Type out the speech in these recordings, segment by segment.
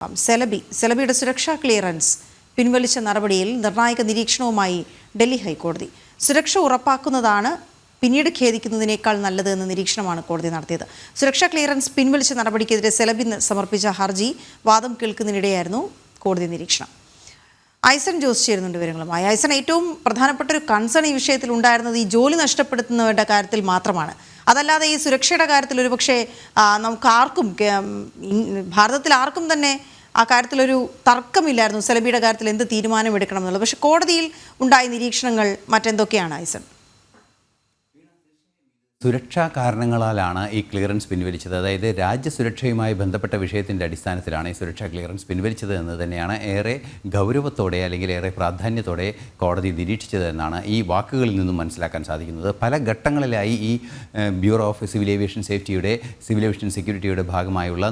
സെലബിയുടെ സുരക്ഷാ ക്ലിയറൻസ് പിൻവലിച്ച നടപടിയിൽ നിർണായക നിരീക്ഷണവുമായി ഡൽഹി ഹൈക്കോടതി. സുരക്ഷ ഉറപ്പാക്കുന്നതാണ് പിന്നീട് ഖേദിക്കുന്നതിനേക്കാൾ നല്ലത് എന്ന നിരീക്ഷണമാണ് കോടതി നടത്തിയത്. സുരക്ഷാ ക്ലിയറൻസ് പിൻവലിച്ച നടപടിക്കെതിരെ സെലബി സമർപ്പിച്ച ഹർജി വാദം കേൾക്കുന്നതിനിടെയായിരുന്നു കോടതി നിരീക്ഷണം. ഐസൺ ജോസ് ചേരുന്നുണ്ട് വിവരങ്ങളുമായി. ഐസൺ, ഏറ്റവും പ്രധാനപ്പെട്ട ഒരു കൺസേൺ ഈ വിഷയത്തിൽ ഉണ്ടായിരുന്നത് ഈ ജോലി നഷ്ടപ്പെടുത്തുന്നവരുടെ കാര്യത്തിൽ മാത്രമാണ്. അതല്ലാതെ ഈ സുരക്ഷയുടെ കാര്യത്തിൽ ഒരുപക്ഷെ നമുക്ക് ആർക്കും, ഭാരതത്തിൽ ആർക്കും തന്നെ ആ കാര്യത്തിലൊരു തർക്കമില്ലായിരുന്നു സെലബിയുടെ കാര്യത്തിൽ എന്ത് തീരുമാനമെടുക്കണം എന്നുള്ളത്. പക്ഷേ കോടതിയിൽ ഉണ്ടായ നിരീക്ഷണങ്ങൾ മറ്റെന്തൊക്കെയാണ് ഐസൺ? സുരക്ഷാ കാരണങ്ങളാലാണ് ഈ ക്ലിയറൻസ് പിൻവലിച്ചത്. അതായത് രാജ്യസുരക്ഷയുമായി ബന്ധപ്പെട്ട വിഷയത്തിൻ്റെ അടിസ്ഥാനത്തിലാണ് ഈ സുരക്ഷാ ക്ലിയറൻസ് പിൻവലിച്ചത് എന്ന് തന്നെയാണ് ഏറെ ഗൗരവത്തോടെ അല്ലെങ്കിൽ ഏറെ പ്രാധാന്യത്തോടെ കോടതി നിരീക്ഷിച്ചത് എന്നാണ് ഈ വാക്കുകളിൽ നിന്നും മനസ്സിലാക്കാൻ സാധിക്കുന്നത്. പല ഘട്ടങ്ങളിലായി ഈ ബ്യൂറോ ഓഫ് സിവിൽ ഏവിയേഷൻ സേഫ്റ്റിയുടെ സിവിൽ ഏവിയേഷൻ സെക്യൂരിറ്റിയുടെ ഭാഗമായുള്ള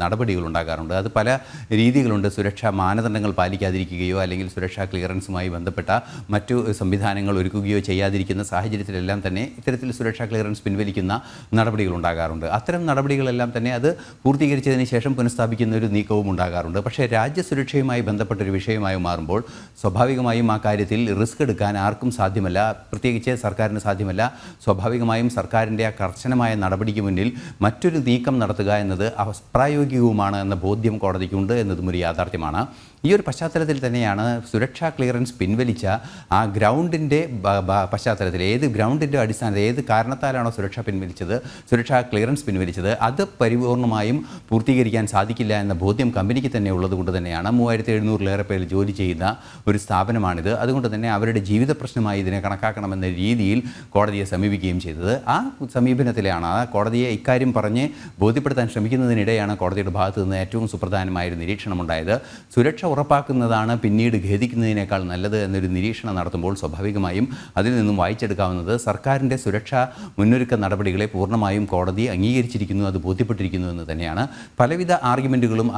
നടപടികൾ ഉണ്ടാകാറുണ്ട്. അത് പല രീതികളുണ്ട്. സുരക്ഷാ മാനദണ്ഡങ്ങൾ പാലിക്കാതിരിക്കുകയോ അല്ലെങ്കിൽ സുരക്ഷാ ക്ലിയറൻസുമായി ബന്ധപ്പെട്ട മറ്റു സംവിധാനങ്ങൾ ഒരുക്കുകയോ ചെയ്യാതിരിക്കുന്ന സാഹചര്യത്തിലെല്ലാം തന്നെ ഇത്തരത്തിൽ സുരക്ഷാ ക്ലിയറൻസ് പിൻവലിക്കുന്ന നടപടികൾ ഉണ്ടാകാറുണ്ട്. അത്തരം നടപടികളെല്ലാം തന്നെ അത് പൂർത്തീകരിച്ചതിന് ശേഷം പുനഃസ്ഥാപിക്കുന്ന ഒരു നീക്കവും ഉണ്ടാകാറുണ്ട്. പക്ഷേ രാജ്യസുരക്ഷയുമായി ബന്ധപ്പെട്ടൊരു വിഷയമായി മാറുമ്പോൾ സ്വാഭാവികമായും ആ കാര്യത്തിൽ റിസ്ക് എടുക്കാൻ ആർക്കും സാധ്യമല്ല, പ്രത്യേകിച്ച് സർക്കാരിന് സാധ്യമല്ല. സ്വാഭാവികമായും സർക്കാരിൻ്റെ ആ കർശനമായ നടപടിക്ക് മുന്നിൽ മറ്റൊരു നീക്കം നടത്തുക എന്നത് അപ്രായോഗികവുമാണ് എന്ന ബോധ്യം കോടതിക്കുണ്ട് എന്നതും ഒരു യാഥാർത്ഥ്യമാണ്. ഈ ഒരു പശ്ചാത്തലത്തിൽ തന്നെയാണ് സുരക്ഷാ ക്ലിയറൻസ് പിൻവലിച്ച ആ ഗ്രൗണ്ടിൻ്റെ പശ്ചാത്തലത്തിൽ, ഏത് ഗ്രൗണ്ടിൻ്റെ അടിസ്ഥാനത്തിൽ, ഏത് കാരണത്താലാണോ സുരക്ഷാ ക്ലിയറൻസ് പിൻവലിച്ചത്, അത് പരിപൂർണമായും പൂർത്തീകരിക്കാൻ സാധിക്കില്ല എന്ന ബോധ്യം കമ്പനിക്ക് തന്നെ ഉള്ളതുകൊണ്ട് തന്നെയാണ് 3700-ലേറെ പേര് ജോലി ചെയ്യുന്ന ഒരു സ്ഥാപനമാണിത്. അതുകൊണ്ട് തന്നെ അവരുടെ ജീവിത പ്രശ്നമായി ഇതിനെ കണക്കാക്കണമെന്ന രീതിയിൽ കോടതിയെ സമീപിക്കുകയും ചെയ്തത്. ആ സമീപനത്തിലാണ് ആ കോടതിയെ ഇക്കാര്യം പറഞ്ഞ് ബോധ്യപ്പെടുത്താൻ ശ്രമിക്കുന്നതിനിടെയാണ് കോടതിയുടെ ഭാഗത്തു നിന്ന് ഏറ്റവും സുപ്രധാനമായൊരു നിരീക്ഷണമുണ്ടായത്. സുരക്ഷ ഉറപ്പാക്കുന്നതാണ് പിന്നീട് ഖേദിക്കുന്നതിനേക്കാൾ നല്ലത് എന്നൊരു നിരീക്ഷണം നടത്തുമ്പോൾ സ്വാഭാവികമായും അതിൽ നിന്നും വായിച്ചെടുക്കാവുന്നത് സർക്കാരിൻ്റെ സുരക്ഷാ മുന്നൊരുക്ക നടപടികളെ പൂർണ്ണമായും കോടതി അംഗീകരിച്ചിരിക്കുന്നു, അത് ബോധ്യപ്പെട്ടിരിക്കുന്നു എന്ന് തന്നെയാണ്. പലവിധ ആർഗ്യുമെൻറ്റുകളും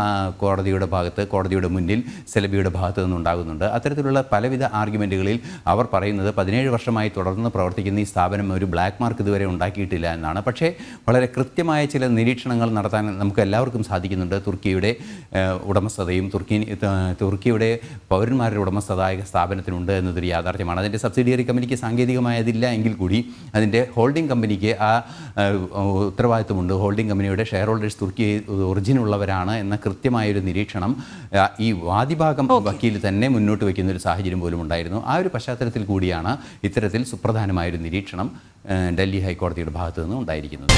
കോടതിയുടെ മുന്നിൽ സെലബിയുടെ ഭാഗത്തു നിന്നുണ്ടാകുന്നുണ്ട്. അത്തരത്തിലുള്ള പലവിധ ആർഗ്യുമെൻറ്റുകളിൽ അവർ പറയുന്നത് 17 വർഷമായി തുടർന്ന് പ്രവർത്തിക്കുന്ന ഈ സ്ഥാപനം ഒരു ബ്ലാക്ക് മാർക്ക് ഇതുവരെ ഉണ്ടാക്കിയിട്ടില്ല എന്നാണ്. പക്ഷേ വളരെ കൃത്യമായ ചില നിരീക്ഷണങ്ങൾ നടത്താൻ നമുക്ക് എല്ലാവർക്കും സാധിക്കുന്നുണ്ട്. തുർക്കിയുടെ ഉടമസ്ഥതയും തുർക്കിയുടെ പൗരന്മാരുടെ ഉടമസ്ഥതായ സ്ഥാപനത്തിനുണ്ട് എന്നതൊരു യാഥാർത്ഥ്യമാണ്. അതിൻ്റെ സബ്സിഡിയറി കമ്പനിക്ക് സാങ്കേതികമായി അതില്ല എങ്കിൽ കൂടി അതിൻ്റെ ഹോൾഡിംഗ് കമ്പനിക്ക് ആ ഉത്തരവാദിത്വമുണ്ട്. ഹോൾഡിംഗ് കമ്പനിയുടെ ഷെയർ ഹോൾഡേഴ്സ് തുർക്കി ഒറിജിനുള്ളവരാണ് എന്ന കൃത്യമായൊരു നിരീക്ഷണം ഈ വാദിഭാഗം വക്കീൽ തന്നെ മുന്നോട്ട് വയ്ക്കുന്ന ഒരു സാഹചര്യം പോലും ഉണ്ടായിരുന്നു. ആ ഒരു പശ്ചാത്തലത്തിൽ കൂടിയാണ് ഇത്തരത്തിൽ സുപ്രധാനമായൊരു നിരീക്ഷണം ഡൽഹി ഹൈക്കോടതിയുടെ ഭാഗത്തു നിന്ന് ഉണ്ടായിരിക്കുന്നത്.